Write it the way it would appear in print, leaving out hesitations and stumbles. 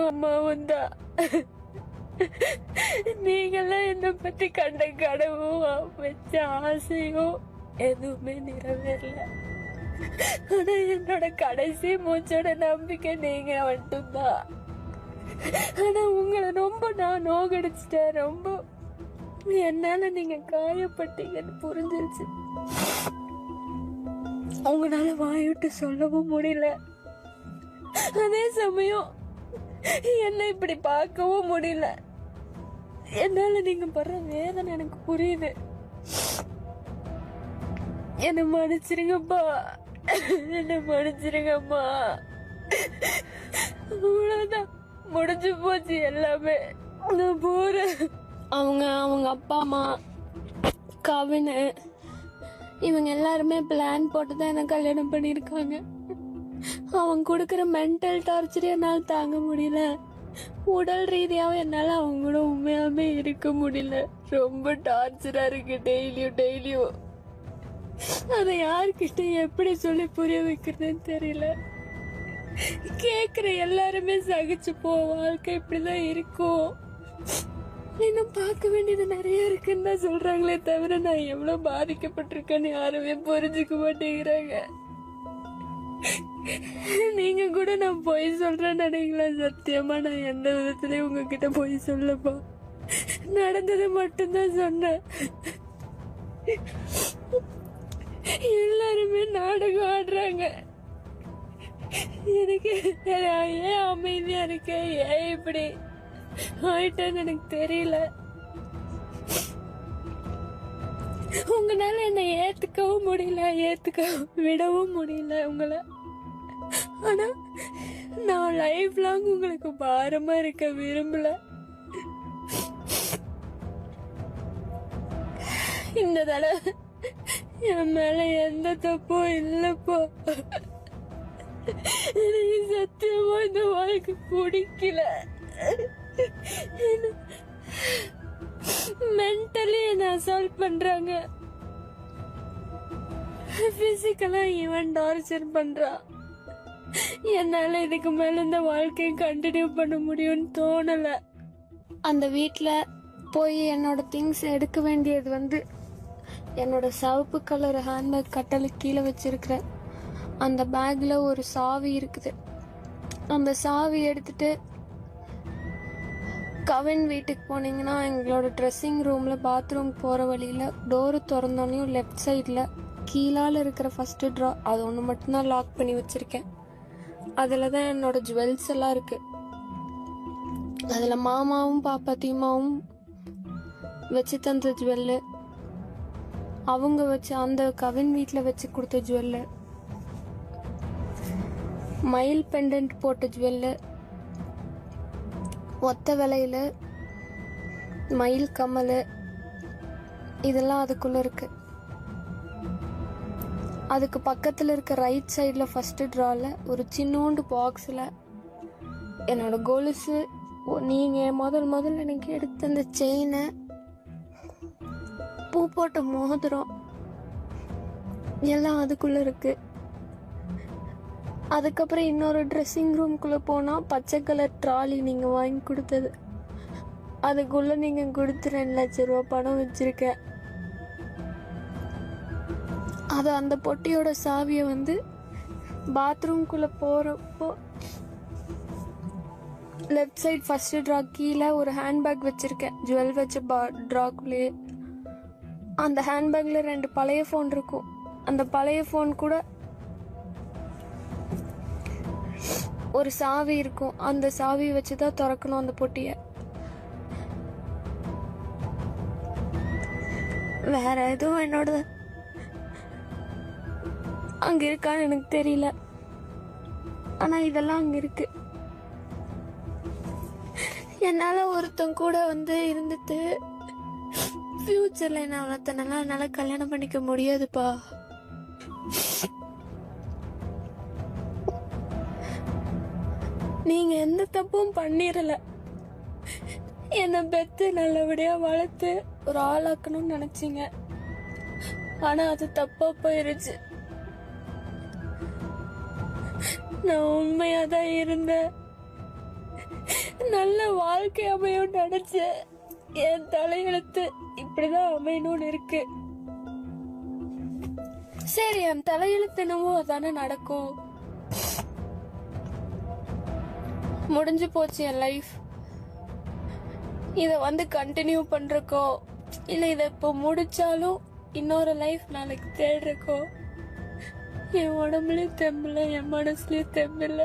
அம்மாவும் தான். நீங்கெல்லாம் என்ன பத்தி கண்ட கனவும் வச்ச ஆசையும் எதுவுமே நிறைவேறல. ஆனா என்னோட கடைசி மூச்சோட நம்பிக்கை நீங்க மட்டும்தான். ஆனா உங்களை ரொம்ப நான் நோகடிச்சிட்டேன். ரொம்ப என்னால நீங்க காயப்பட்டீங்கன்னு புரிஞ்சிருச்சு. உங்களால வாய்விட்டு சொல்லவும் முடியல. அதே சமயம் என்ன இப்படி பார்க்கவும் முடியல. என்னால நீங்க படுற வேதனை எனக்கு புரியுது. என்ன மன்னிச்சிருங்கப்பா, என்ன மன்னிச்சிருங்கம்மா. அவ்வளவுதான், முடிஞ்சு போச்சு எல்லாமே. நான் போறேன். அவங்க அப்பா அம்மா கவின் இவங்க எல்லாருமே பிளான் போட்டு தான் என்ன கல்யாணம் பண்ணிருக்காங்க. அவங்க கொடுக்கற மென்டல் டார்ச்சர் என்னால தாங்க முடியல. உடல் ரீதியாவும் என்னால அவங்க கூட உண்மையாவே இருக்க முடியல. ரொம்ப டார்ச்சரா இருக்கு டெய்லியும். அதை யார்கிட்ட எப்படி சொல்லி புரிய வைக்கிறதுன்னு தெரியல. கேக்குற எல்லாருமே சகிச்சு போ, வாழ்க்கை இப்படிதான் இருக்கும், இன்னும் பார்க்க வேண்டியது நிறைய இருக்குன்னு தான் சொல்றாங்களே தவிர நான் எவ்வளவு பாதிக்கப்பட்டிருக்கேன்னு யாருமே புரிஞ்சுக்க மாட்டேங்கிறாங்க. நீங்க கூட நான் பொய் சொல்றேன்னு நினைக்கலாம். சத்தியமா நான் எந்த விதத்துலயும் உங்ககிட்ட பொய் சொல்லப்பா. நடந்தது மட்டும்தான் சொன்னேன். எல்லாருமே நாடகம் ஆடுறாங்க. எனக்கு ஏன் அமைதியா இருக்க, ஏன் இப்படி ஆயிட்டேன்னு எனக்கு தெரியல. உங்களால என்ன ஏத்துக்கவும் முடியல, ஏத்துக்க விடவும் முடியல உங்களை. ஆனா நான் லைஃப் லாங் உங்களுக்கு பாரமா இருக்க விரும்பல. இந்த தடவை என் மேல எந்த தப்பும் இல்லப்போ. எனக்கு சத்தியமா இந்த வாழ்க்கை பிடிக்கல. மென்டலி என்ன அசால்ட் பண்றாங்க, பிசிக்கலா ஈவன் டார்ச்சர் பண்றா. என்னால இதுக்கு மேல இந்த வாழ்க்கையை கண்டினியூ பண்ண முடியும்னு தோணல. அந்த வீட்ல போய் என்னோட திங்ஸ் எடுக்க வேண்டியது என்னோட சிவப்பு கலர் ஹேண்ட்பேக் கட்டலுக்கு கீழே வச்சிருக்கிறேன். அந்த பேக்ல ஒரு சாவி இருக்குது. அந்த சாவி எடுத்துட்டு கவின் வீட்டுக்கு போனீங்கன்னா எங்களோட ட்ரெஸ்ஸிங் ரூம்ல பாத்ரூம் போற வழியில டோரு திறந்தோன்னையும் லெஃப்ட் சைட்ல கீழால இருக்கிற ஃபர்ஸ்ட் ட்ரா, அது ஒன்று மட்டும்தான் லாக் பண்ணி வச்சிருக்கேன். அதில் தான் என்னோட ஜுவல்ஸ் எல்லாம் இருக்கு. அதில் மாமாவும் பாப்பாத்தியுமாவும் வச்சு தந்த ஜுவல்லு, அவங்க வச்சு அந்த கவின் வீட்டில் வச்சு கொடுத்த ஜுவல்லு, மயில் பெண்டன்ட் போட்ட ஜுவல்லு, ஒத்த விலையில மயில் கம்மல், இதெல்லாம் அதுக்குள்ள இருக்கு. அதுக்கு பக்கத்துல இருக்க ரைட் சைட்ல ஃபர்ஸ்ட் ட்ரால ஒரு சின்னோண்டு பாக்ஸ்ல என்னோட கொலுசு, நீங்க முதல்ல எனக்கு எடுத்த அந்த செயினை, பூ போட்ட மோதிரம் எல்லாம் அதுக்குள்ள இருக்கு. அதுக்கப்புறம் இன்னொரு ட்ரெஸ்ஸிங் ரூம்குள்ள போனா பச்சை கலர் ட்ராலி நீங்க வாங்கி கொடுத்தது, அதுக்குள்ள நீங்க கொடுத்து 2 லட்சம் ரூபாய் பணம் வச்சிருக்கேன். அது அந்த பொட்டியோட சாவியை பாத்ரூம்குள்ள போறப்போ லெஃப்ட் சைட் ஃபர்ஸ்ட் ட்ரா கீழே ஒரு ஹேண்ட்பேக் வச்சிருக்கேன், ஜுவல் வச்ச ட்ராக்குள்ளேயே. அந்த ஹேண்ட்பேக்ல 2 பழைய ஃபோன் இருக்கும். அந்த பழைய ஃபோன் கூட ஒரு சாவி இருக்கும். அந்த சாவி வச்சுதான் திறக்கணும் அந்த பொட்டிய. வேற எதுவும் என்னோட அங்க இருக்கான்னு எனக்கு தெரியல. ஆனா இதெல்லாம் அங்க இருக்கு. என்னால ஒருத்தன் கூட இருந்துட்டு ஃபியூச்சர்ல என்ன அவ்வளோத்தனால என்னால கல்யாணம் பண்ணிக்க முடியாதுப்பா. நீங்க எந்த தப்பும் பண்ணிரல. என்ன பெத்து நல்லபடியா வளர்த்து ஒரு ஆளாக்கணும்னு நினைச்சீங்க. ஆனா அது தப்பா போயிருச்சு. நான் உண்மையாதான் இருந்தேன். நல்ல வாழ்க்கை அமையும் நினைச்சேன். என் தலையெழுத்து இப்படிதான் அமையணும்னு இருக்கு. சரி, என் தலையெழுத்து என்னவோ அதானே நடக்கும். முடிஞ்சு போச்சு என் லைஃப். இத கண்டினியூ பண்றக்கோ இல்ல இத இப்போ முடிச்சாலும் இன்னொரு லைஃப் நாளைக்கு தேடுறக்கோ என் உடம்புலயும் தெம்பில்ல, என் மனசுலயும் தெம்பில்ல.